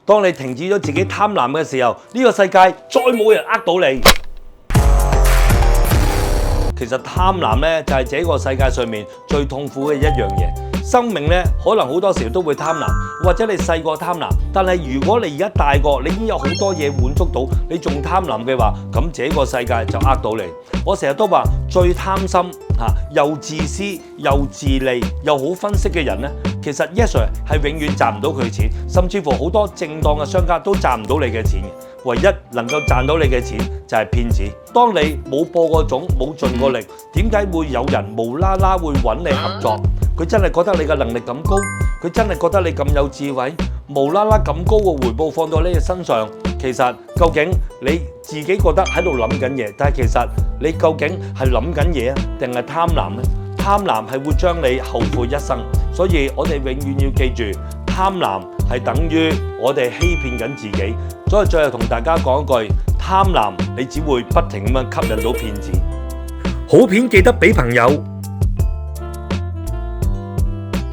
當你停止咗自己貪婪嘅時候，呢個世界再冇人呃到你。其實貪婪呢，就係這個世界上面最痛苦嘅一樣嘢。生命呢，可能好多時都會貪婪，或者你細個貪婪，但係如果你而家大個，你已經有好多嘢滿足到，你仲貪婪嘅話，咁這個世界就呃到你。我成日都話最貪心又自私又自利又好分析嘅人呢，其實 Yes Sir 係永遠賺唔到佢錢，甚至乎好多正當嘅商家都賺唔到你嘅錢嘅。唯一能夠賺到你嘅錢就係騙子。當你冇播過種，冇盡過力，點解會有人無啦啦會揾你合作？佢真係覺得你嘅能力咁高，佢真係覺得你咁有智慧，無啦啦咁高嘅回報放到你嘅身上，其實究竟你自己覺得喺度諗緊嘢，但係其實你究竟係諗緊嘢啊，定係貪婪呢？貪婪係會將你後悔一生，所以我哋永遠要記住，貪婪係等於我哋欺騙緊自己。所以最後同大家講一句，貪婪你只會不停咁樣吸引到騙子。好片記得俾朋友。